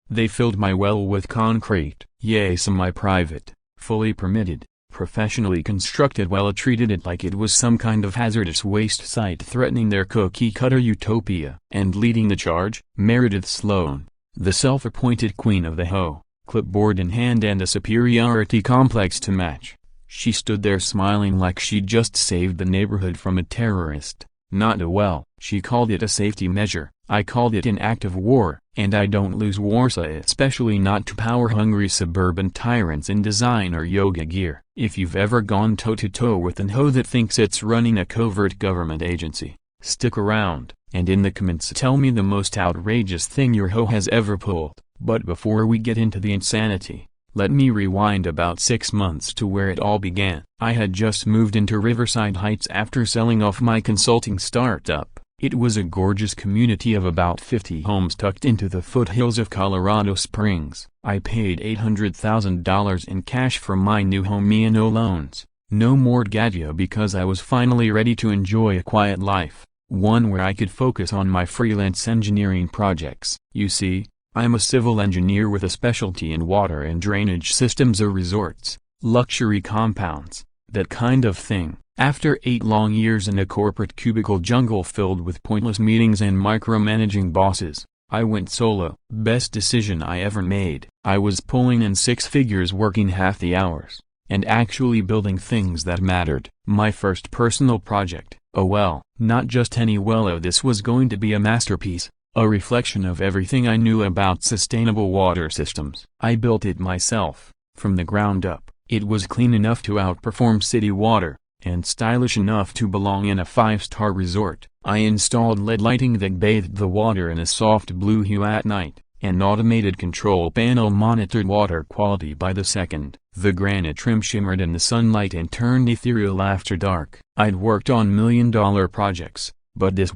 They filled my well with concrete, semi-private, fully permitted, professionally constructed well, treated it like it was some kind of hazardous waste site threatening their cookie-cutter utopia. And leading the charge, Meredith Sloan, the self-appointed queen of the HOA, clipboard in hand and a superiority complex to match. She stood there smiling like she'd just saved the neighborhood from a terrorist. Not a well, she called it a safety measure, I called it an act of war, and I don't lose Warsaw, especially not to power-hungry suburban tyrants in design or yoga gear. If you've ever gone toe-to-toe with an HOA that thinks it's running a covert government agency, stick around, and in the comments tell me the most outrageous thing your HOA has ever pulled. But before we get into the insanity, let me rewind about 6 months to where it all began. I had just moved into Riverside Heights after selling off my consulting startup. It was a gorgeous community of about 50 homes tucked into the foothills of Colorado Springs. I paid $800,000 in cash for my new home, and no loans, no mortgage, because I was finally ready to enjoy a quiet life, one where I could focus on my freelance engineering projects. You see, I'm a civil engineer with a specialty in water and drainage systems or resorts, luxury compounds, that kind of thing. After 8 long years in a corporate cubicle jungle filled with pointless meetings and micromanaging bosses, I went solo. Best decision I ever made. I was pulling in 6 figures, working half the hours, and actually building things that mattered. My first personal project, a well, not just any well. This was going to be a masterpiece. A reflection of everything I knew about sustainable water systems. I built it myself, from the ground up. It was clean enough to outperform city water, and stylish enough to belong in a 5-star resort. I installed LED lighting that bathed the water in a soft blue hue at night. An automated control panel monitored water quality by the second. The granite trim shimmered in the sunlight and turned ethereal after dark. I'd worked on million-dollar projects, but this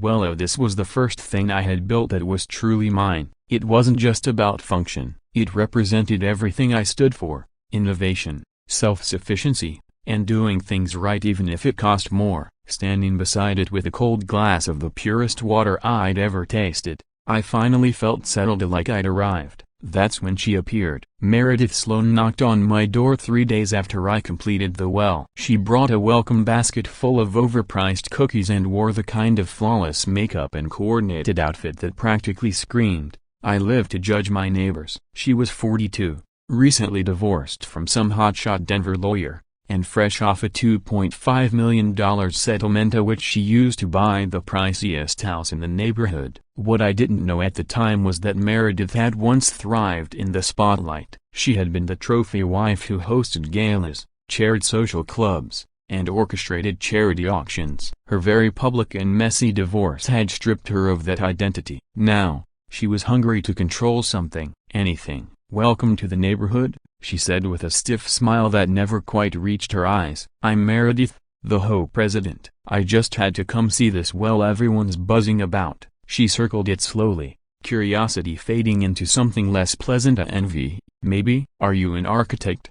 was the first thing I had built that was truly mine. It wasn't just about function, it represented everything I stood for: innovation, self-sufficiency, and doing things right even if it cost more. Standing beside it with a cold glass of the purest water I'd ever tasted, I finally felt settled, like I'd arrived. That's when she appeared. Meredith Sloan knocked on my door 3 days after I completed the well. She brought a welcome basket full of overpriced cookies and wore the kind of flawless makeup and coordinated outfit that practically screamed, "I live to judge my neighbors." She was 42, recently divorced from some hotshot Denver lawyer, and fresh off a $2.5 million settlement which she used to buy the priciest house in the neighborhood. What I didn't know at the time was that Meredith had once thrived in the spotlight. She had been the trophy wife who hosted galas, chaired social clubs, and orchestrated charity auctions. Her very public and messy divorce had stripped her of that identity. Now, she was hungry to control something, anything. "Welcome to the neighborhood," she said with a stiff smile that never quite reached her eyes. "I'm Meredith, the HOA president. I just had to come see this well everyone's buzzing about." She circled it slowly, curiosity fading into something less pleasant, envy, maybe. "Are you an architect?"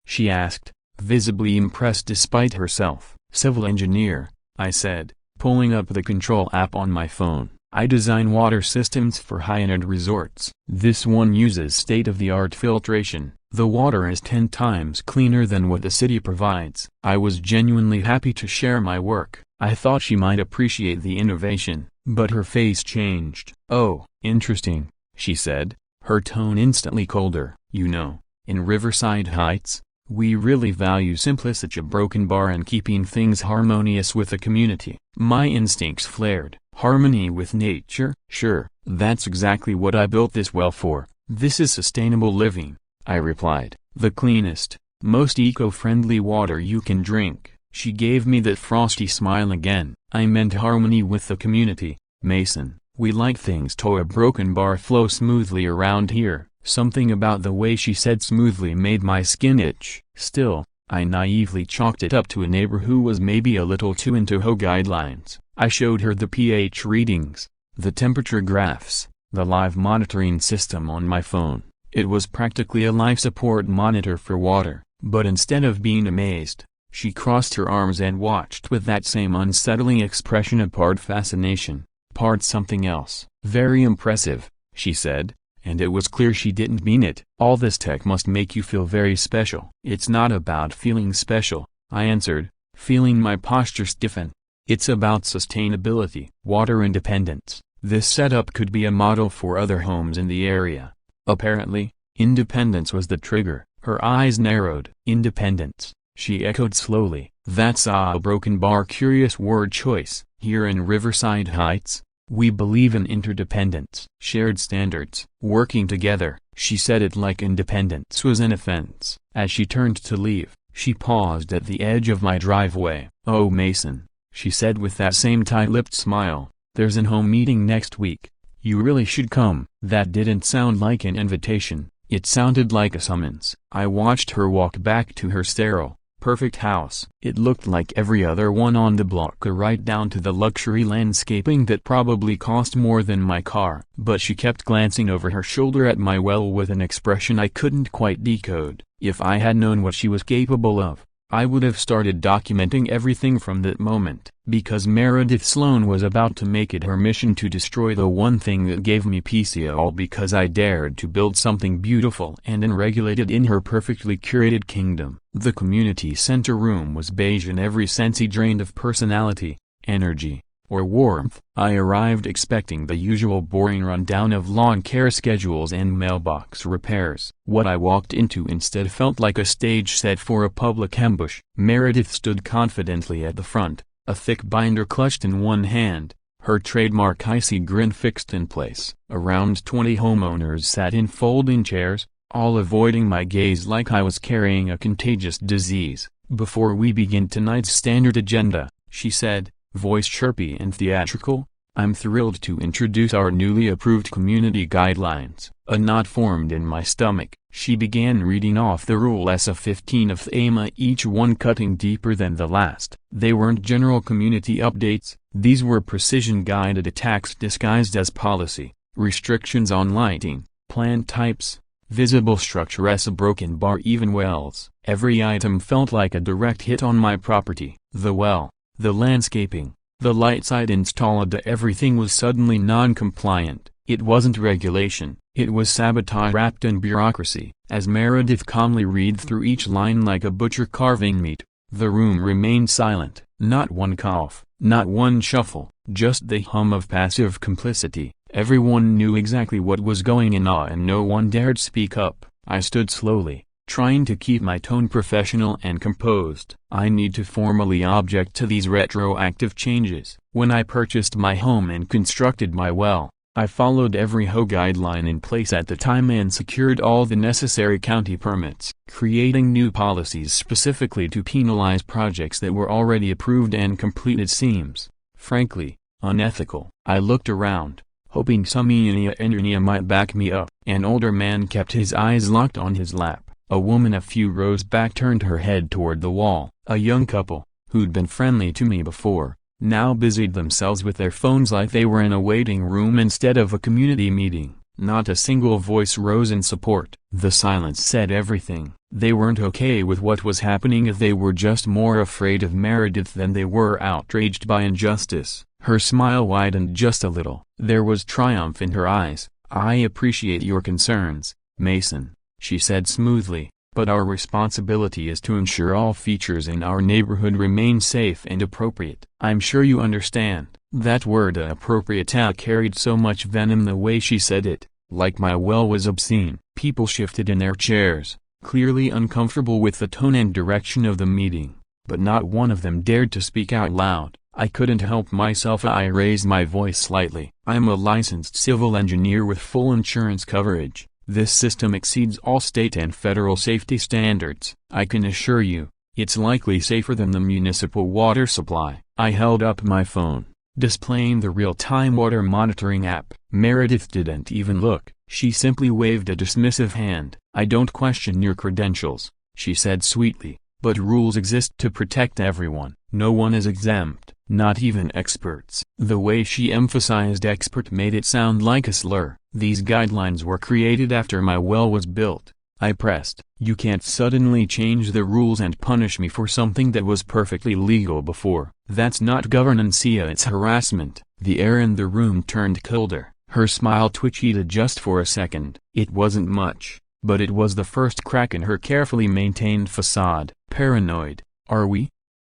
she asked, visibly impressed despite herself. "Civil engineer," I said, pulling up the control app on my phone. "I design water systems for high-end resorts. This one uses state-of-the-art filtration. The water is 10 times cleaner than what the city provides." I was genuinely happy to share my work. I thought she might appreciate the innovation, but her face changed. "Oh, interesting," she said, her tone instantly colder. "You know, in Riverside Heights, we really value simplicity, a broken bar, and keeping things harmonious with the community." My instincts flared. Harmony with nature? Sure, that's exactly what I built this well for. This is sustainable living, I replied. The cleanest, most eco-friendly water you can drink. She gave me that frosty smile again. "I meant harmony with the community, Mason. We like things to a broken bar flow smoothly around here." Something about the way she said smoothly made my skin itch. Still, I naively chalked it up to a neighbor who was maybe a little too into HOA guidelines. I showed her the pH readings, the temperature graphs, the live monitoring system on my phone. It was practically a life support monitor for water. But instead of being amazed, she crossed her arms and watched with that same unsettling expression of part fascination, part something else. "Very impressive," she said, and it was clear she didn't mean it. "All this tech must make you feel very special." "It's not about feeling special," I answered, feeling my posture stiffen. "It's about sustainability, water independence. This setup could be a model for other homes in the area." Apparently, independence was the trigger. Her eyes narrowed. "Independence," she echoed slowly. "That's a broken bar curious word choice. Here in Riverside Heights, we believe in interdependence, shared standards, working together." She said it like independence was an offense. As she turned to leave, she paused at the edge of my driveway. "Oh Mason," she said with that same tight-lipped smile, "there's an home meeting next week. You really should come." That didn't sound like an invitation, it sounded like a summons. I watched her walk back to her sterile, perfect house. It looked like every other one on the block, right down to the luxury landscaping that probably cost more than my car. But she kept glancing over her shoulder at my well with an expression I couldn't quite decode. If I had known what she was capable of, I would have started documenting everything from that moment. Because Meredith Sloan was about to make it her mission to destroy the one thing that gave me peace, all because I dared to build something beautiful and unregulated in her perfectly curated kingdom. The community center room was beige in every sense, drained of personality, energy, or warmth. I arrived expecting the usual boring rundown of lawn care schedules and mailbox repairs. What I walked into instead felt like a stage set for a public ambush. Meredith stood confidently at the front, a thick binder clutched in one hand, her trademark icy grin fixed in place. Around 20 homeowners sat in folding chairs, all avoiding my gaze like I was carrying a contagious disease. "Before we begin tonight's standard agenda," she said, voice chirpy and theatrical, "I'm thrilled to introduce our newly approved community guidelines." A knot formed in my stomach. She began reading off the Rule S of 15 of AMA, each one cutting deeper than the last. They weren't general community updates, these were precision-guided attacks disguised as policy. Restrictions on lighting, plant types, visible structure as a broken bar, even wells. Every item felt like a direct hit on my property. The well, the landscaping, the light side installed, everything was suddenly non-compliant. It wasn't regulation, it was sabotage wrapped in bureaucracy. As Meredith calmly read through each line like a butcher carving meat, the room remained silent. Not one cough, not one shuffle, just the hum of passive complicity. Everyone knew exactly what was going on and no one dared speak up. I stood slowly, trying to keep my tone professional and composed. "I need to formally object to these retroactive changes. When I purchased my home and constructed my well, I followed every HOA guideline in place at the time and secured all the necessary county permits. Creating new policies specifically to penalize projects that were already approved and completed seems, frankly, unethical." I looked around, hoping some engineer might back me up. An older man kept his eyes locked on his lap. A woman a few rows back turned her head toward the wall. A young couple, who'd been friendly to me before, now busied themselves with their phones like they were in a waiting room instead of a community meeting. Not a single voice rose in support. The silence said everything. They weren't okay with what was happening, they were just more afraid of Meredith than they were outraged by injustice. Her smile widened just a little. There was triumph in her eyes. "I appreciate your concerns, Mason," she said smoothly, "but our responsibility is to ensure all features in our neighborhood remain safe and appropriate." "I'm sure you understand." That word appropriate carried so much venom the way she said it, like my well was obscene. People shifted in their chairs, clearly uncomfortable with the tone and direction of the meeting, but not one of them dared to speak out loud. I couldn't help myself. I raised my voice slightly. "I'm a licensed civil engineer with full insurance coverage. This system exceeds all state and federal safety standards. I can assure you, it's likely safer than the municipal water supply." I held up my phone, displaying the real-time water monitoring app. Meredith didn't even look. She simply waved a dismissive hand. "I don't question your credentials," she said sweetly, "but rules exist to protect everyone. No one is exempt, not even experts." The way she emphasized expert made it sound like a slur. "These guidelines were created after my well was built," I pressed. "You can't suddenly change the rules and punish me for something that was perfectly legal before. That's not governance, it's harassment." The air in the room turned colder. Her smile twitched just for a second. It wasn't much, but it was the first crack in her carefully maintained facade. "Paranoid, are we?"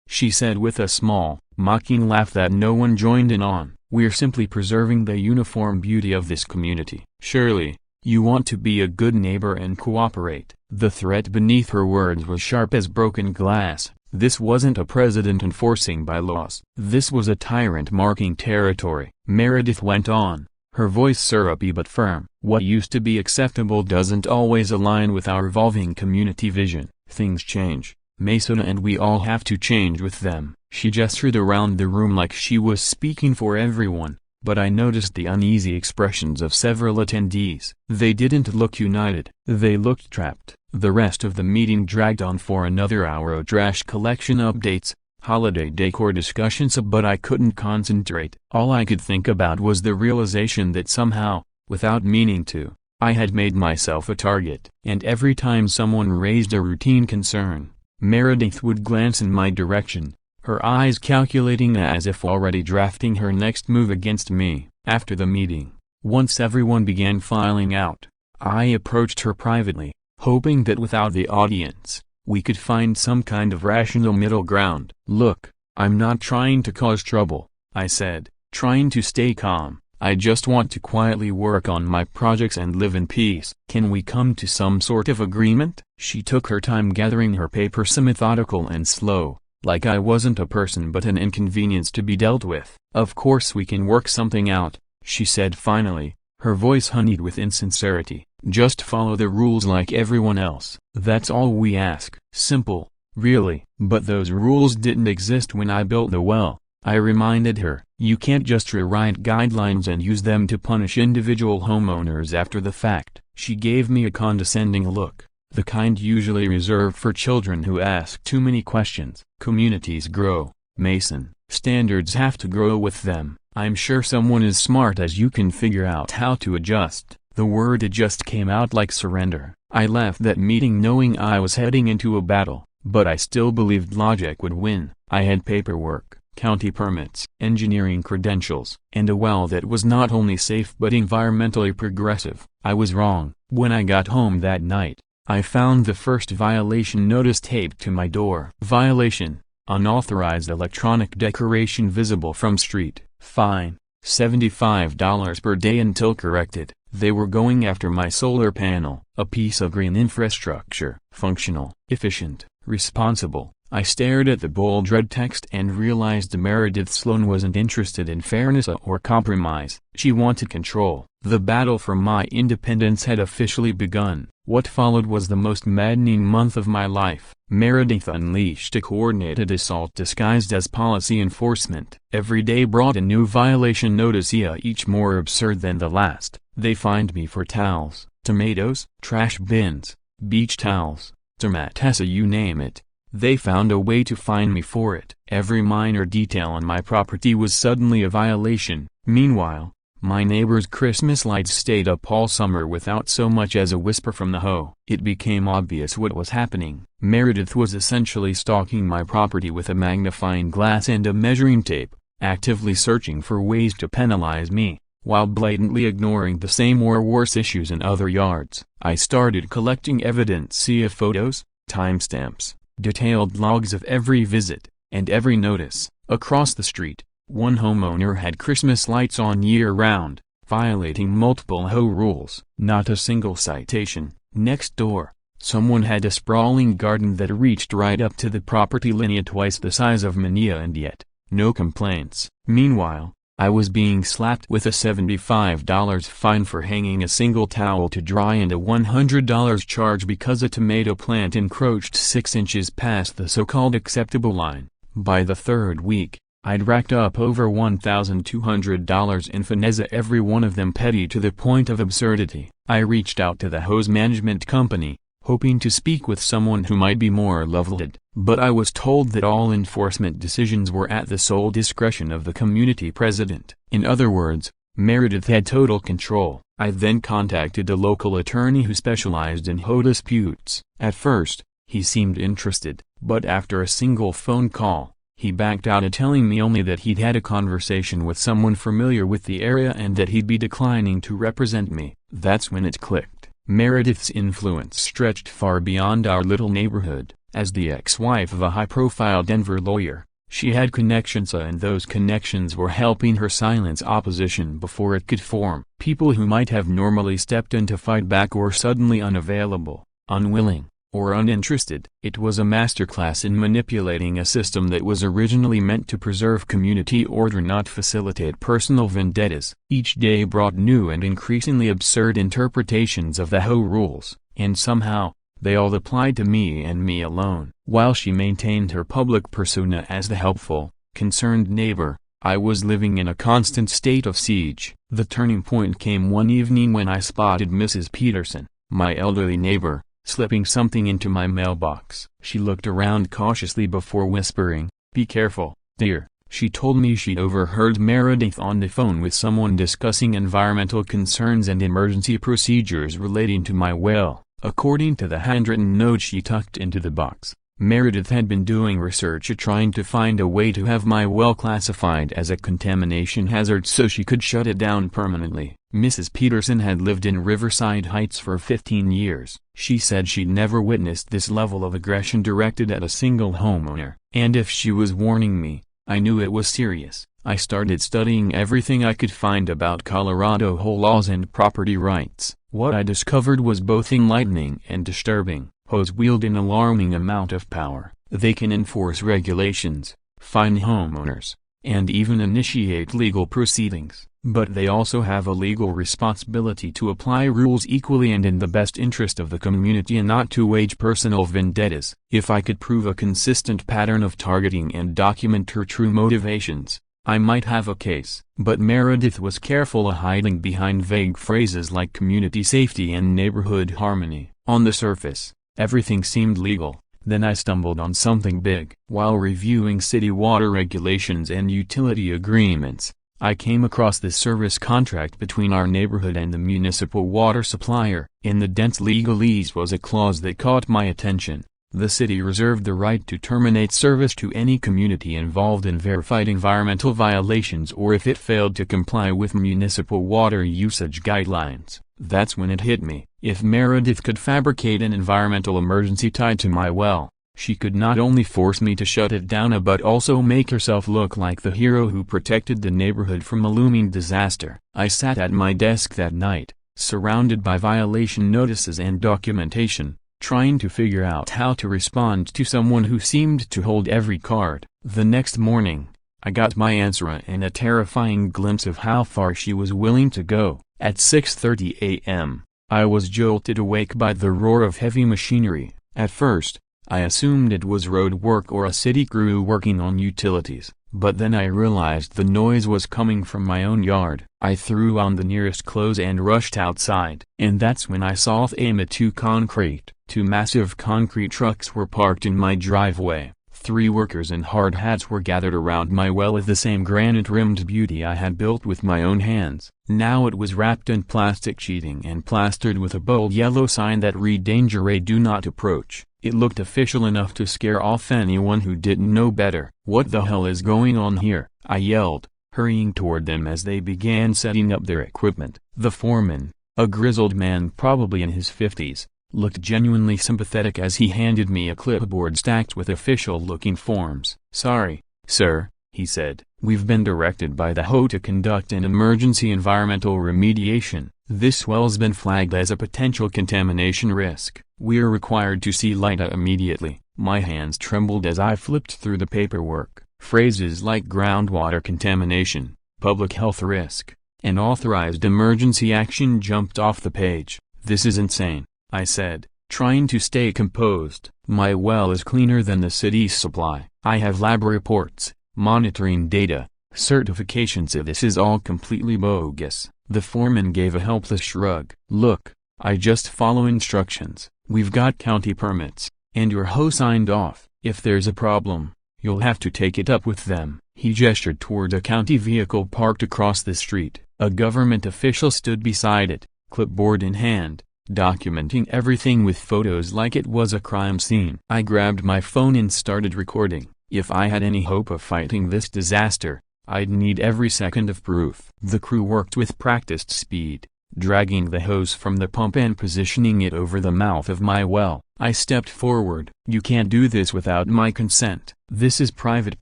she said with a small, mocking laugh that no one joined in on. "We're simply preserving the uniform beauty of this community." "Surely, you want to be a good neighbor and cooperate." The threat beneath her words was sharp as broken glass. This wasn't a president enforcing bylaws. This was a tyrant marking territory. Meredith went on, her voice syrupy but firm. "What used to be acceptable doesn't always align with our evolving community vision. Things change, Mason, and we all have to change with them." She gestured around the room like she was speaking for everyone, but I noticed the uneasy expressions of several attendees. They didn't look united. They looked trapped. The rest of the meeting dragged on for another hour of trash collection updates, holiday decor discussions, but I couldn't concentrate. All I could think about was the realization that somehow, without meaning to, I had made myself a target. And every time someone raised a routine concern, Meredith would glance in my direction, her eyes calculating as if already drafting her next move against me. After the meeting, once everyone began filing out, I approached her privately, hoping that without the audience, we could find some kind of rational middle ground. "Look, I'm not trying to cause trouble," I said, trying to stay calm. "I just want to quietly work on my projects and live in peace. Can we come to some sort of agreement?" She took her time gathering her papers, methodical and slow, like I wasn't a person but an inconvenience to be dealt with. "Of course we can work something out," she said finally, her voice honeyed with insincerity. "Just follow the rules like everyone else. That's all we ask." Simple, really. "But those rules didn't exist when I built the well," I reminded her. "You can't just rewrite guidelines and use them to punish individual homeowners after the fact." She gave me a condescending look, the kind usually reserved for children who ask too many questions. "Communities grow, Mason. Standards have to grow with them. I'm sure someone as smart as you can figure out how to adjust." The word "adjust" came out like surrender. I left that meeting knowing I was heading into a battle, but I still believed logic would win. I had paperwork, county permits, engineering credentials, and a well that was not only safe but environmentally progressive. I was wrong. When I got home that night, I found the first violation notice taped to my door. Violation: unauthorized electronic decoration visible from street. Fine: $75 per day until corrected. They were going after my solar panel, a piece of green infrastructure. Functional, efficient, responsible. I stared at the bold red text and realized Meredith Sloan wasn't interested in fairness or compromise. She wanted control. The battle for my independence had officially begun. What followed was the most maddening month of my life. Meredith unleashed a coordinated assault disguised as policy enforcement. Every day brought a new violation notice, each more absurd than the last. They fined me for towels, tomatoes, trash bins, beach towels, tomatoes, you name it. They found a way to fine me for it. Every minor detail on my property was suddenly a violation. Meanwhile, my neighbor's Christmas lights stayed up all summer without so much as a whisper from the HOA. It became obvious what was happening. Meredith was essentially stalking my property with a magnifying glass and a measuring tape, actively searching for ways to penalize me, while blatantly ignoring the same or worse issues in other yards. I started collecting evidence, photos, timestamps, detailed logs of every visit, and every notice. Across the street, one homeowner had Christmas lights on year-round, violating multiple HOA rules. Not a single citation. Next door, someone had a sprawling garden that reached right up to the property line, twice the size of Mania, and yet, no complaints. Meanwhile, I was being slapped with a $75 fine for hanging a single towel to dry and a $100 charge because a tomato plant encroached 6 inches past the so-called acceptable line. By the third week, I'd racked up over $1,200 in fines, every one of them petty to the point of absurdity. I reached out to the HOA's management company, hoping to speak with someone who might be more level-headed, but I was told that all enforcement decisions were at the sole discretion of the community president. In other words, Meredith had total control. I then contacted a local attorney who specialized in HOA disputes. At first, he seemed interested, but after a single phone call, He backed out of telling me only that he'd had a conversation with someone familiar with the area and that he'd be declining to represent me. That's when it clicked. Meredith's influence stretched far beyond our little neighborhood. As the ex-wife of a high-profile Denver lawyer, she had connections, and those connections were helping her silence opposition before it could form. People who might have normally stepped in to fight back were suddenly unavailable, unwilling, or uninterested. It was a masterclass in manipulating a system that was originally meant to preserve community order, not facilitate personal vendettas. Each day brought new and increasingly absurd interpretations of the HOA rules, and somehow, they all applied to me and me alone. While she maintained her public persona as the helpful, concerned neighbor, I was living in a constant state of siege. The turning point came one evening when I spotted Mrs. Peterson, my elderly neighbor, slipping something into my mailbox. She looked around cautiously before whispering, "Be careful, dear." She told me she'd overheard Meredith on the phone with someone discussing environmental concerns and emergency procedures relating to my well. According to the handwritten note she tucked into the box, Meredith had been doing research trying to find a way to have my well classified as a contamination hazard so she could shut it down permanently. Mrs. Peterson had lived in Riverside Heights for 15 years. She said she'd never witnessed this level of aggression directed at a single homeowner. And if she was warning me, I knew it was serious. I started studying everything I could find about Colorado HOA laws and property rights. What I discovered was both enlightening and disturbing. HOAs wield an alarming amount of power. They can enforce regulations, fine homeowners, and even initiate legal proceedings. But they also have a legal responsibility to apply rules equally and in the best interest of the community and not to wage personal vendettas. If I could prove a consistent pattern of targeting and document her true motivations, I might have a case. But Meredith was careful of hiding behind vague phrases like community safety and neighborhood harmony. On the surface, everything seemed legal. Then I stumbled on something big. While reviewing city water regulations and utility agreements, I came across this service contract between our neighborhood and the municipal water supplier. In the dense legalese was a clause that caught my attention. The city reserved the right to terminate service to any community involved in verified environmental violations or if it failed to comply with municipal water usage guidelines. That's when it hit me. If Meredith could fabricate an environmental emergency tied to my well, she could not only force me to shut it down but also make herself look like the hero who protected the neighborhood from a looming disaster. I sat at my desk that night, surrounded by violation notices and documentation, trying to figure out how to respond to someone who seemed to hold every card. The next morning, I got my answer and a terrifying glimpse of how far she was willing to go. At 6:30 a.m., I was jolted awake by the roar of heavy machinery. At first, I assumed it was road work or a city crew working on utilities, but then I realized the noise was coming from my own yard. I threw on the nearest clothes and rushed outside. And that's when I saw two concrete. Two massive concrete trucks were parked in my driveway. 3 workers in hard hats were gathered around my well with the same granite-rimmed beauty I had built with my own hands. Now it was wrapped in plastic sheeting and plastered with a bold yellow sign that read "Danger, do not approach." It looked official enough to scare off anyone who didn't know better. "What the hell is going on here?" I yelled, hurrying toward them as they began setting up their equipment. The foreman, a grizzled man probably in his 50s, looked genuinely sympathetic as he handed me a clipboard stacked with official-looking forms. "Sorry, sir," he said. "We've been directed by the HOA to conduct an emergency environmental remediation. This well's been flagged as a potential contamination risk. We're required to see LIDA immediately." My hands trembled as I flipped through the paperwork. Phrases like groundwater contamination, public health risk, and authorized emergency action jumped off the page. "This is insane," I said, trying to stay composed. "My well is cleaner than the city's supply. I have lab reports, monitoring data, certifications. This is all completely bogus." The foreman gave a helpless shrug. "Look, I just follow instructions. We've got county permits, and your HOA signed off. If there's a problem, you'll have to take it up with them." He gestured toward a county vehicle parked across the street. A government official stood beside it, clipboard in hand, documenting everything with photos like it was a crime scene. I grabbed my phone and started recording. If I had any hope of fighting this disaster, I'd need every second of proof. The crew worked with practiced speed, dragging the hose from the pump and positioning it over the mouth of my well. I stepped forward. "You can't do this without my consent. This is private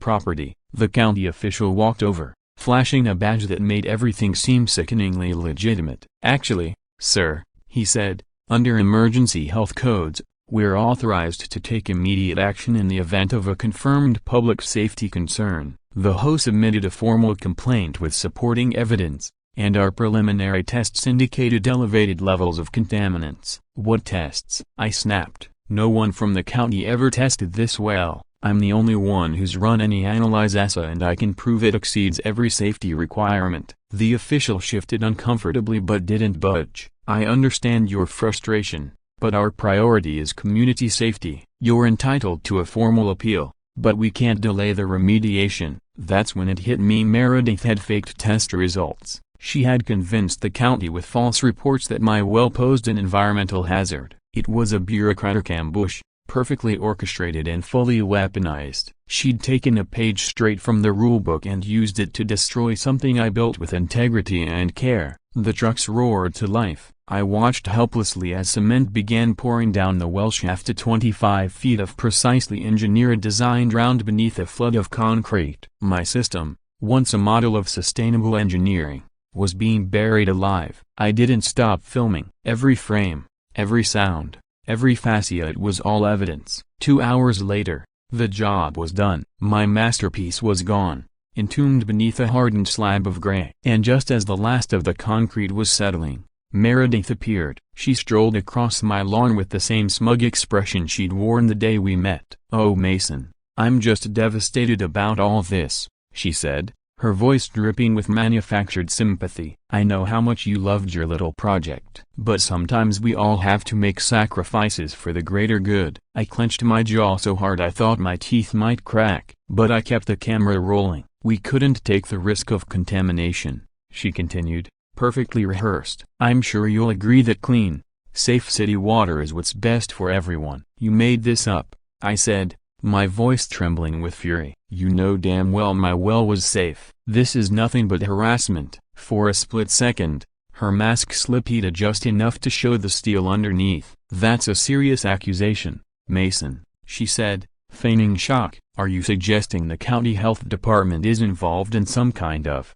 property." The county official walked over, flashing a badge that made everything seem sickeningly legitimate. "Actually, sir," he said, "under emergency health codes, we're authorized to take immediate action in the event of a confirmed public safety concern." The host submitted a formal complaint with supporting evidence, and our preliminary tests indicated elevated levels of contaminants. "What tests?" I snapped. "No one from the county ever tested this well. I'm the only one who's run any analysis and I can prove it exceeds every safety requirement." The official shifted uncomfortably but didn't budge. "I understand your frustration, but our priority is community safety. You're entitled to a formal appeal, but we can't delay the remediation." That's when it hit me. Meredith had faked test results. She had convinced the county with false reports that my well posed an environmental hazard. It was a bureaucratic ambush, perfectly orchestrated and fully weaponized. She'd taken a page straight from the rulebook and used it to destroy something I built with integrity and care. The trucks roared to life. I watched helplessly as cement began pouring down the well shaft to 25 feet of precisely engineered design drowned beneath a flood of concrete. My system, once a model of sustainable engineering, was being buried alive. I didn't stop filming. Every frame, every sound, every facet, it was all evidence. 2 hours later, the job was done. My masterpiece was gone, entombed beneath a hardened slab of gray. And just as the last of the concrete was settling, Meredith appeared. She strolled across my lawn with the same smug expression she'd worn the day we met. "Oh Mason, I'm just devastated about all this," she said, her voice dripping with manufactured sympathy. "I know how much you loved your little project. But sometimes we all have to make sacrifices for the greater good." I clenched my jaw so hard I thought my teeth might crack, but I kept the camera rolling. "We couldn't take the risk of contamination," she continued, perfectly rehearsed. "I'm sure you'll agree that clean, safe city water is what's best for everyone." "You made this up," I said, my voice trembling with fury. "You know damn well my well was safe. This is nothing but harassment." For a split second, her mask slipped just enough to show the steel underneath. "That's a serious accusation, Mason," she said, feigning shock. "Are you suggesting the county health department is involved in some kind of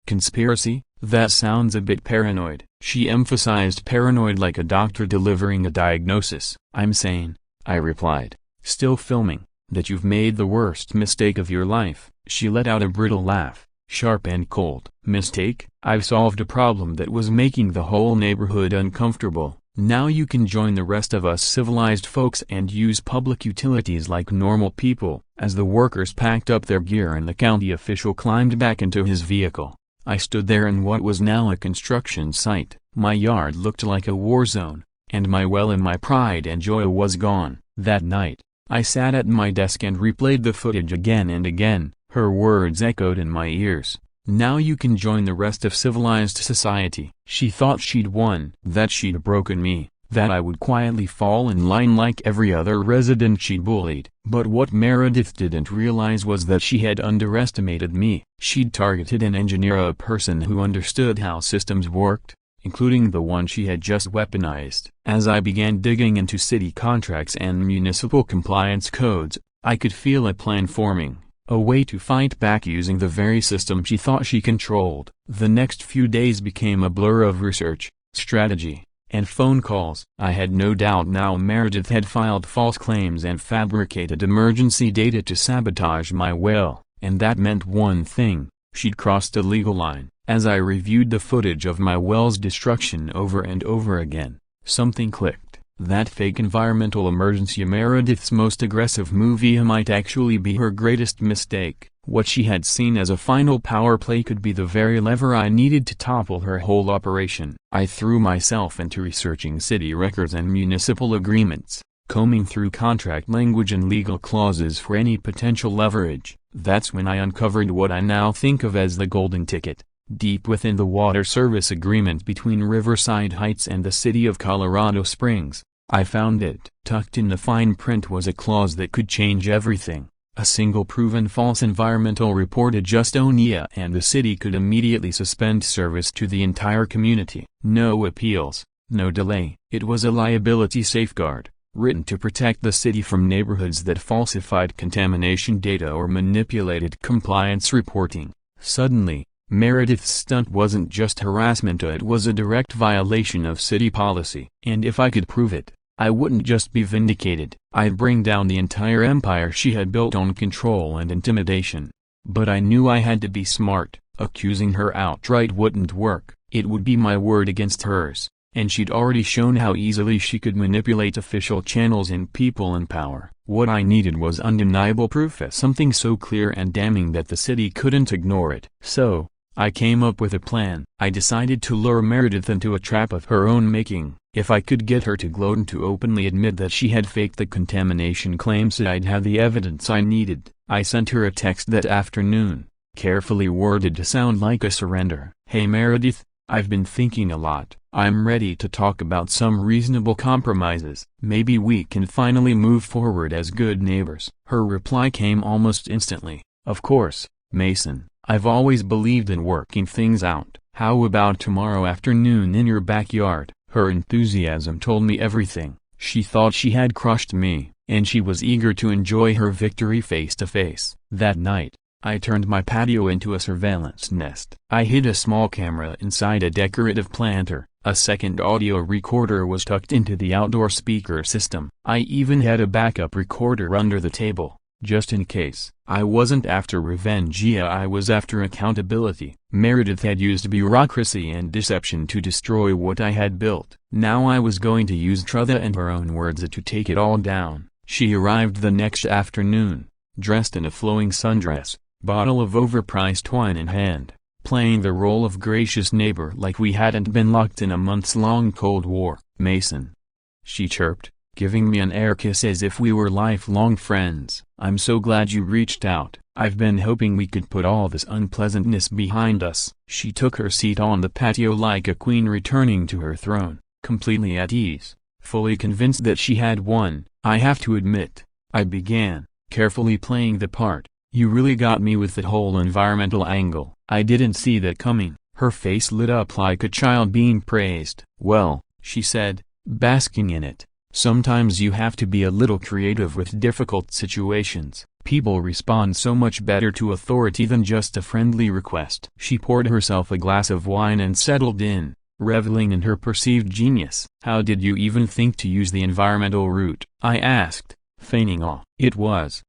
conspiracy? That sounds a bit paranoid." She emphasized paranoid like a doctor delivering a diagnosis. "I'm saying," I replied, still filming, "that you've made the worst mistake of your life." She let out a brittle laugh, sharp and cold. "Mistake? I've solved a problem that was making the whole neighborhood uncomfortable. Now you can join the rest of us civilized folks and use public utilities like normal people." As the workers packed up their gear and the county official climbed back into his vehicle, I stood there in what was now a construction site. My yard looked like a war zone, and my well and my pride and joy was gone. That night, I sat at my desk and replayed the footage again and again. Her words echoed in my ears. "Now you can join the rest of civilized society." She thought she'd won, that she'd broken me, that I would quietly fall in line like every other resident she'd bullied. But what Meredith didn't realize was that she had underestimated me. She'd targeted an engineer, a person who understood how systems worked, including the one she had just weaponized. As I began digging into city contracts and municipal compliance codes, I could feel a plan forming, a way to fight back using the very system she thought she controlled. The next few days became a blur of research, strategy, and phone calls. I had no doubt now Meredith had filed false claims and fabricated emergency data to sabotage my well, and that meant one thing: she'd crossed a legal line. As I reviewed the footage of my well's destruction over and over again, something clicked. That fake environmental emergency, Meredith's most aggressive move, might actually be her greatest mistake. What she had seen as a final power play could be the very lever I needed to topple her whole operation. I threw myself into researching city records and municipal agreements, combing through contract language and legal clauses for any potential leverage. That's when I uncovered what I now think of as the golden ticket. Deep within the water service agreement between Riverside Heights and the city of Colorado Springs, I found it. Tucked in the fine print was a clause that could change everything. A single proven false environmental report had just ONIA and the city could immediately suspend service to the entire community. No appeals, no delay. It was a liability safeguard, written to protect the city from neighborhoods that falsified contamination data or manipulated compliance reporting. Suddenly, Meredith's stunt wasn't just harassment, it was a direct violation of city policy. And if I could prove it, I wouldn't just be vindicated, I'd bring down the entire empire she had built on control and intimidation. But I knew I had to be smart. Accusing her outright wouldn't work. It would be my word against hers, and she'd already shown how easily she could manipulate official channels and people in power. What I needed was undeniable proof, something so clear and damning that the city couldn't ignore it. So, I came up with a plan. I decided to lure Meredith into a trap of her own making. If I could get her to gloat and to openly admit that she had faked the contamination claims, I'd have the evidence I needed. I sent her a text that afternoon, carefully worded to sound like a surrender. "Hey Meredith, I've been thinking a lot. I'm ready to talk about some reasonable compromises. Maybe we can finally move forward as good neighbors." Her reply came almost instantly. "Of course, Mason. I've always believed in working things out. How about tomorrow afternoon in your backyard?" Her enthusiasm told me everything. She thought she had crushed me, and she was eager to enjoy her victory face to face. That night, I turned my patio into a surveillance nest. I hid a small camera inside a decorative planter. A second audio recorder was tucked into the outdoor speaker system. I even had a backup recorder under the table, just in case. I wasn't after revenge, I was after accountability. Meredith had used bureaucracy and deception to destroy what I had built. Now I was going to use truth and her own words to take it all down. She arrived the next afternoon, dressed in a flowing sundress, bottle of overpriced wine in hand, playing the role of gracious neighbor like we hadn't been locked in a months-long Cold War. "Mason," she chirped, giving me an air kiss as if we were lifelong friends. "I'm so glad you reached out. I've been hoping we could put all this unpleasantness behind us." She took her seat on the patio like a queen returning to her throne, completely at ease, fully convinced that she had won. "I have to admit," I began, carefully playing the part, "you really got me with that whole environmental angle. I didn't see that coming." Her face lit up like a child being praised. "Well," she said, basking in it, "sometimes you have to be a little creative with difficult situations. People respond so much better to authority than just a friendly request." She poured herself a glass of wine and settled in, reveling in her perceived genius. "How did you even think to use the environmental route?" I asked, feigning awe. "It was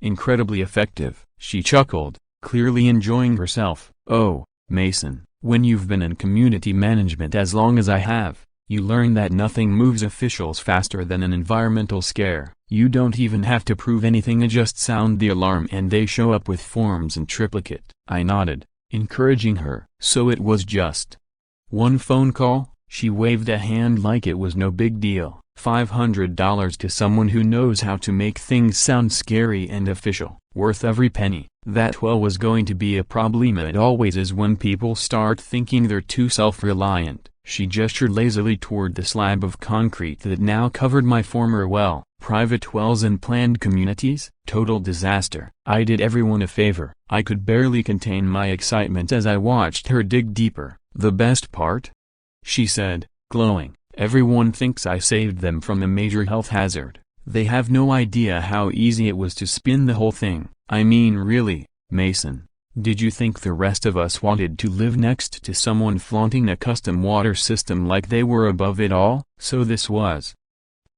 incredibly effective," she chuckled, clearly enjoying herself. "Oh, Mason, when you've been in community management as long as I have, you learn that nothing moves officials faster than an environmental scare. You don't even have to prove anything, just sound the alarm and they show up with forms in triplicate." I nodded, encouraging her. "So it was just one phone call?" She waved a hand like it was no big deal. $500 to someone who knows how to make things sound scary and official. Worth every penny. That was going to be a problem. It always is when people start thinking they're too self-reliant. She gestured lazily toward the slab of concrete that now covered my former well. "Private wells in planned communities? Total disaster." I did everyone a favor. I could barely contain my excitement as I watched her dig deeper. "The best part?" she said, glowing. "Everyone thinks I saved them from a major health hazard. They have no idea how easy it was to spin the whole thing. I mean, really, Mason, did you think the rest of us wanted to live next to someone flaunting a custom water system like they were above it all?" "So this was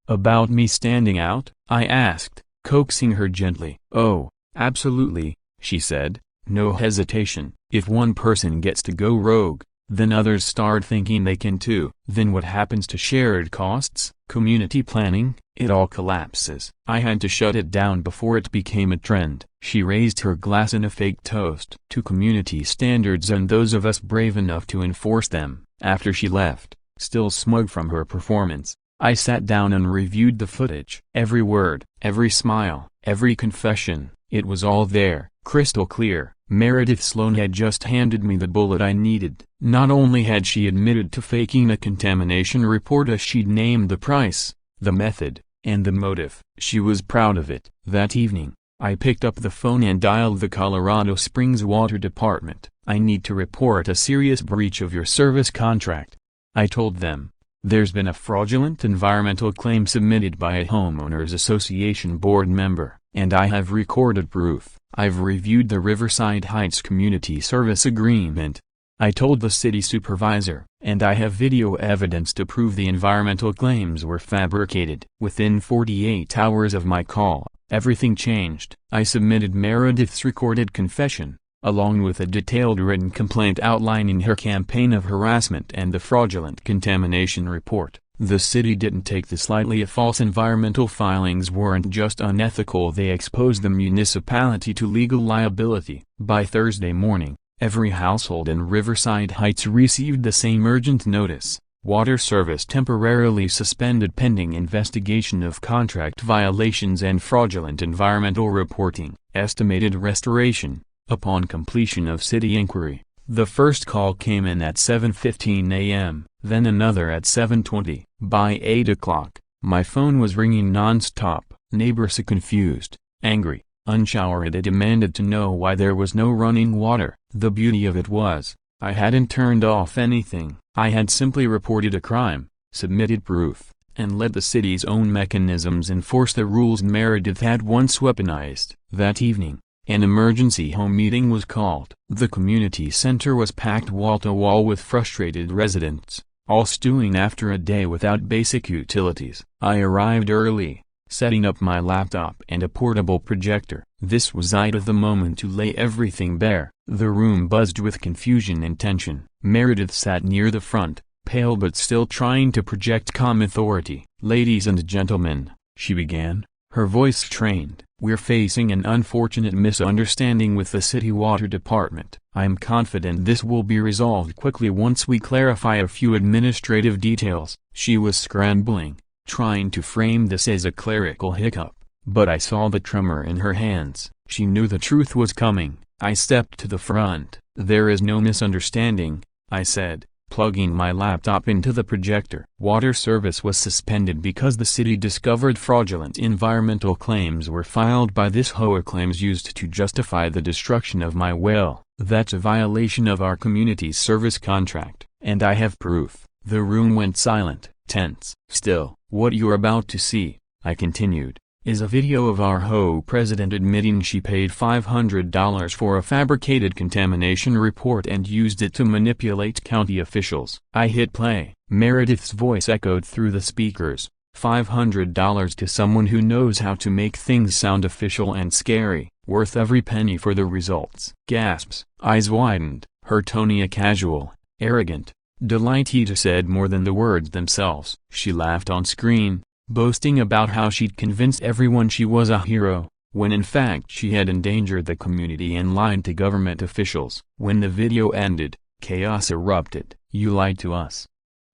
about me standing out?" I asked, coaxing her gently. "Oh, absolutely," she said, no hesitation. "If one person gets to go rogue, then others start thinking they can too. Then what happens to shared costs, community planning? It all collapses." I had to shut it down before it became a trend. She raised her glass in a fake toast to community standards and those of us brave enough to enforce them. After she left, still smug from her performance, I sat down and reviewed the footage. Every word, every smile, every confession, it was all there, crystal clear. Meredith Sloan had just handed me the bullet I needed. Not only had she admitted to faking a contamination report, she'd named the price, the method, and the motive. She was proud of it. That evening, I picked up the phone and dialed the Colorado Springs Water Department. "I need to report a serious breach of your service contract," I told them. "There's been a fraudulent environmental claim submitted by a homeowners association board member, and I have recorded proof. I've reviewed the Riverside Heights Community Service Agreement," I told the city supervisor, "and I have video evidence to prove the environmental claims were fabricated." Within 48 hours of my call, everything changed. I submitted Meredith's recorded confession, along with a detailed written complaint outlining her campaign of harassment and the fraudulent contamination report. The city didn't take this lightly. False environmental filings weren't just unethical, they exposed the municipality to legal liability. By Thursday morning, every household in Riverside Heights received the same urgent notice: water service temporarily suspended pending investigation of contract violations and fraudulent environmental reporting. Estimated restoration, upon completion of city inquiry. The first call came in at 7:15 a.m., then another at 7:20. By 8 o'clock, my phone was ringing non-stop. Neighbors confused, angry, unshowered. They demanded to know why there was no running water. The beauty of it was, I hadn't turned off anything. I had simply reported a crime, submitted proof, and let the city's own mechanisms enforce the rules Meredith had once weaponized. That evening, an emergency home meeting was called. The community center was packed wall-to-wall with frustrated residents, all stewing after a day without basic utilities. I arrived early, setting up my laptop and a portable projector. This was the moment to lay everything bare. The room buzzed with confusion and tension. Meredith sat near the front, pale but still trying to project calm authority. "Ladies and gentlemen," she began, her voice trained, "we're facing an unfortunate misunderstanding with the city water department. I'm confident this will be resolved quickly once we clarify a few administrative details." She was scrambling, trying to frame this as a clerical hiccup, but I saw the tremor in her hands. She knew the truth was coming. I stepped to the front. "There is no misunderstanding," I said, plugging my laptop into the projector. "Water service was suspended because the city discovered fraudulent environmental claims were filed by this HOA, claims used to justify the destruction of my well. That's a violation of our community service contract, and I have proof." The room went silent, tense. "Still, what you're about to see," I continued, "is a video of our HOA president admitting she paid $500 for a fabricated contamination report and used it to manipulate county officials." I hit play. Meredith's voice echoed through the speakers. $500 to someone who knows how to make things sound official and scary, worth every penny for the results. Gasps. Eyes widened, her tone a casual, arrogant delight. It said more than the words themselves. She laughed on screen, boasting about how she'd convinced everyone she was a hero, when in fact she had endangered the community and lied to government officials. When the video ended, chaos erupted. "You lied to us,"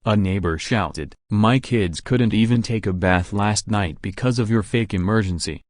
a neighbor shouted. "My kids couldn't even take a bath last night because of your fake emergency,"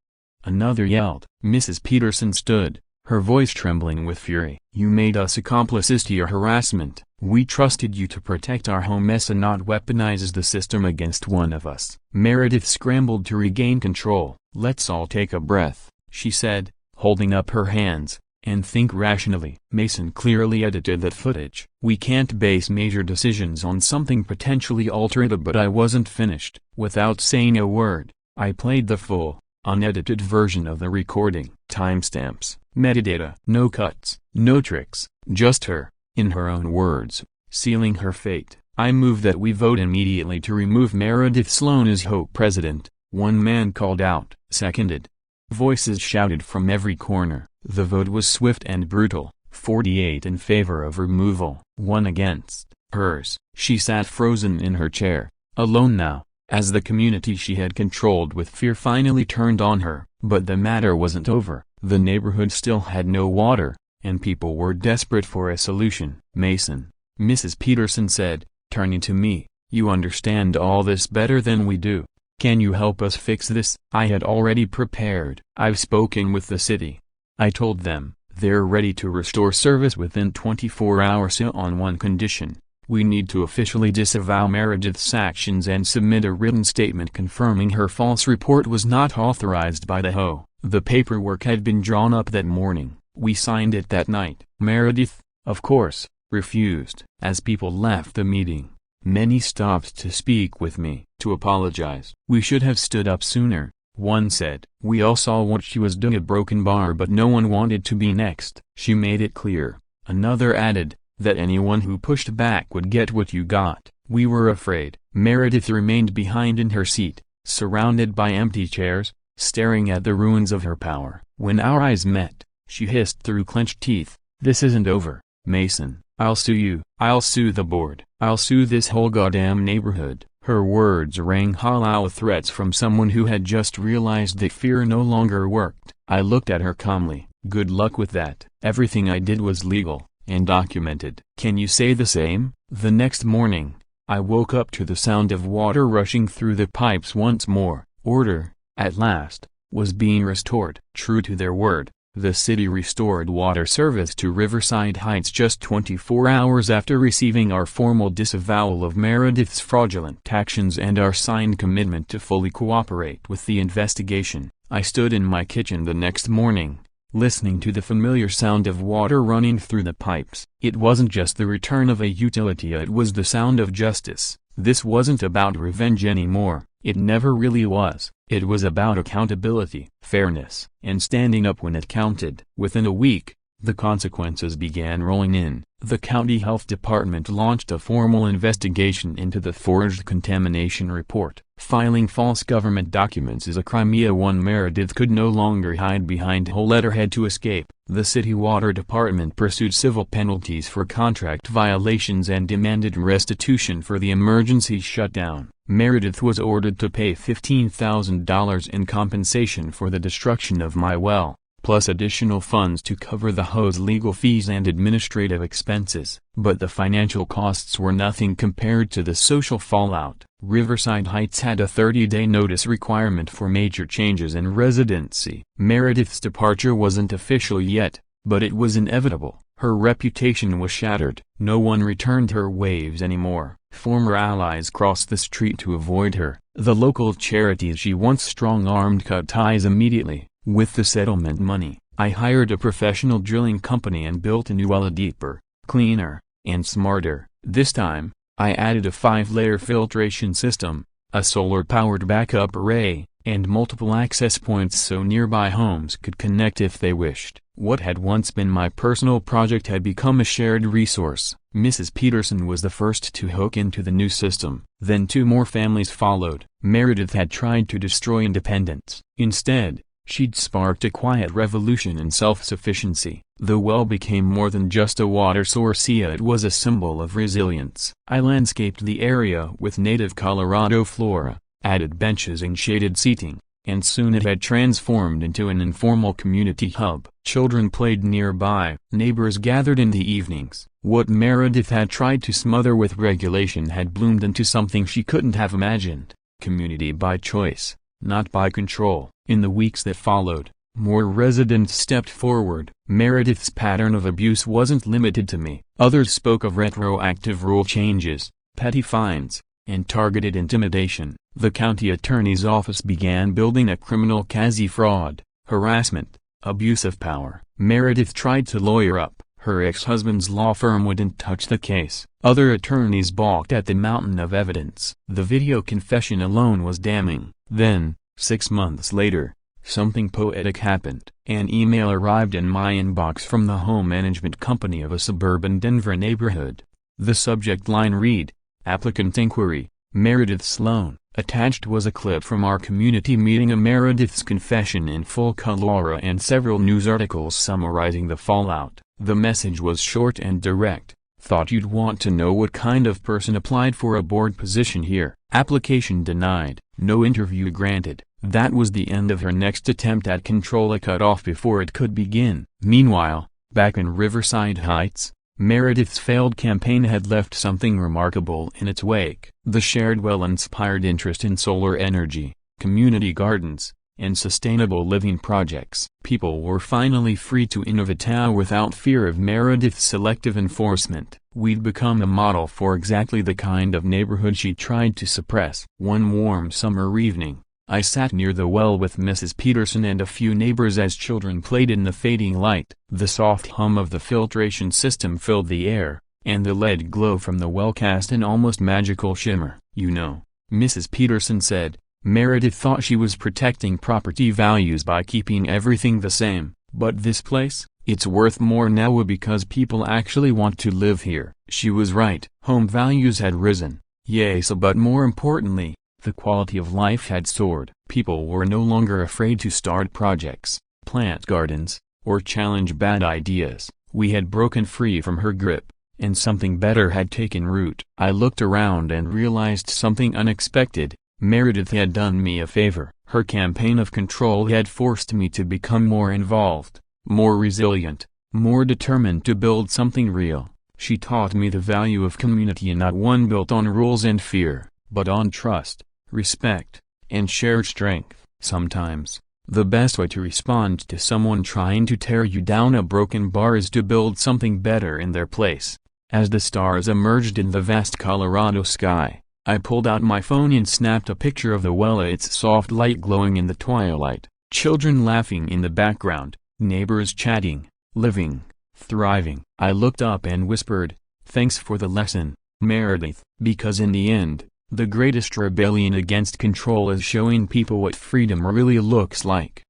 another yelled. Mrs. Peterson stood, her voice trembling with fury. "You made us accomplices to your harassment. We trusted you to protect our home mess and not weaponize the system against one of us." Meredith scrambled to regain control. "Let's all take a breath," she said, holding up her hands, "and think rationally." Mason clearly edited that footage. "We can't base major decisions on something potentially altered." But I wasn't finished. Without saying a word, I played the full, unedited version of the recording. Timestamps, metadata, no cuts, no tricks, just her, in her own words, sealing her fate. "I move that we vote immediately to remove Meredith Sloan as HOA president," one man called out. "Seconded." Voices shouted from every corner. The vote was swift and brutal, 48 in favor of removal, 1 against. Hers. She sat frozen in her chair, alone now, as the community she had controlled with fear finally turned on her. But the matter wasn't over. The neighborhood still had no water, and people were desperate for a solution. "Mason," Mrs. Peterson said, turning to me, "you understand all this better than we do. Can you help us fix this?" I had already prepared. "I've spoken with the city," I told them. "They're ready to restore service within 24 hours on one condition. We need to officially disavow Meredith's actions and submit a written statement confirming her false report was not authorized by the HOA." The paperwork had been drawn up that morning. We signed it that night. Meredith, of course, refused. As people left the meeting, many stopped to speak with me, to apologize. "We should have stood up sooner," one said. "We all saw what she was doing, a broken bar, but no one wanted to be next. She made it clear," another added, "that anyone who pushed back would get what you got. We were afraid." Meredith remained behind in her seat, surrounded by empty chairs, staring at the ruins of her power. When our eyes met, she hissed through clenched teeth, "This isn't over, Mason. I'll sue you. I'll sue the board. I'll sue this whole goddamn neighborhood." Her words rang hollow threats from someone who had just realized that fear no longer worked. I looked at her calmly. "Good luck with that. Everything I did was legal and documented. Can you say the same?" The next morning, I woke up to the sound of water rushing through the pipes once more. Order, at last, was being restored. True to their word, the city restored water service to Riverside Heights just 24 hours after receiving our formal disavowal of Meredith's fraudulent actions and our signed commitment to fully cooperate with the investigation. I stood in my kitchen the next morning, listening to the familiar sound of water running through the pipes. It wasn't just the return of a utility, it was the sound of justice. This wasn't about revenge anymore. It never really was. It was about accountability, fairness, and standing up when it counted. Within a week, the consequences began rolling in. The county health department launched a formal investigation into the forged contamination report. Filing false government documents is a crime. One Meredith could no longer hide behind a letterhead to escape. The city water department pursued civil penalties for contract violations and demanded restitution for the emergency shutdown. Meredith was ordered to pay $15,000 in compensation for the destruction of my well, plus additional funds to cover the HOA's legal fees and administrative expenses. But the financial costs were nothing compared to the social fallout. Riverside Heights had a 30-day notice requirement for major changes in residency. Meredith's departure wasn't official yet, but it was inevitable. Her reputation was shattered. No one returned her waves anymore. Former allies crossed the street to avoid her. The local charities she once strong-armed cut ties immediately. With the settlement money, I hired a professional drilling company and built a new well, deeper, cleaner, and smarter. This time, I added a 5-layer filtration system, a solar-powered backup array, and multiple access points so nearby homes could connect if they wished. What had once been my personal project had become a shared resource. Mrs. Peterson was the first to hook into the new system. Then 2 more families followed. Meredith had tried to destroy independence. Instead, she'd sparked a quiet revolution in self-sufficiency. The well became more than just a water source, it was a symbol of resilience. I landscaped the area with native Colorado flora, added benches and shaded seating, and soon it had transformed into an informal community hub. Children played nearby, neighbors gathered in the evenings. What Meredith had tried to smother with regulation had bloomed into something she couldn't have imagined. Community by choice, not by control. In the weeks that followed, more residents stepped forward. Meredith's pattern of abuse wasn't limited to me. Others spoke of retroactive rule changes, petty fines, and targeted intimidation. The county attorney's office began building a criminal quasi-fraud, harassment, abuse of power. Meredith tried to lawyer up. Her ex-husband's law firm wouldn't touch the case. Other attorneys balked at the mountain of evidence. The video confession alone was damning. Then, 6 months later, something poetic happened. An email arrived in my inbox from the home management company of a suburban Denver neighborhood. The subject line read, "Applicant Inquiry, Meredith Sloan." Attached was a clip from our community meeting, a Meredith's confession in full color, and several news articles summarizing the fallout. The message was short and direct. "Thought you'd want to know what kind of person applied for a board position here. Application denied. No interview granted." That was the end of her next attempt at control, a cut off before it could begin. Meanwhile, back in Riverside Heights, Meredith's failed campaign had left something remarkable in its wake. The shared well inspired interest in solar energy, community gardens, and sustainable living projects. People were finally free to innovate without fear of Meredith's selective enforcement. We'd become a model for exactly the kind of neighborhood she tried to suppress. One warm summer evening, I sat near the well with Mrs. Peterson and a few neighbors as children played in the fading light. The soft hum of the filtration system filled the air, and the lead glow from the well cast an almost magical shimmer. "You know," Mrs. Peterson said, "Meredith thought she was protecting property values by keeping everything the same, but this place, it's worth more now because people actually want to live here." She was right. Home values had risen, yes, but more importantly, the quality of life had soared. People were no longer afraid to start projects, plant gardens, or challenge bad ideas. We had broken free from her grip, and something better had taken root. I looked around and realized something unexpected. Meredith had done me a favor. Her campaign of control had forced me to become more involved, more resilient, more determined to build something real. She taught me the value of community, and not one built on rules and fear, but on trust, respect, and shared strength. Sometimes, the best way to respond to someone trying to tear you down a broken bar is to build something better in their place. As the stars emerged in the vast Colorado sky, I pulled out my phone and snapped a picture of the well, its soft light glowing in the twilight, children laughing in the background, neighbors chatting, living, thriving. I looked up and whispered, "Thanks for the lesson, Meredith," because in the end, the greatest rebellion against control is showing people what freedom really looks like.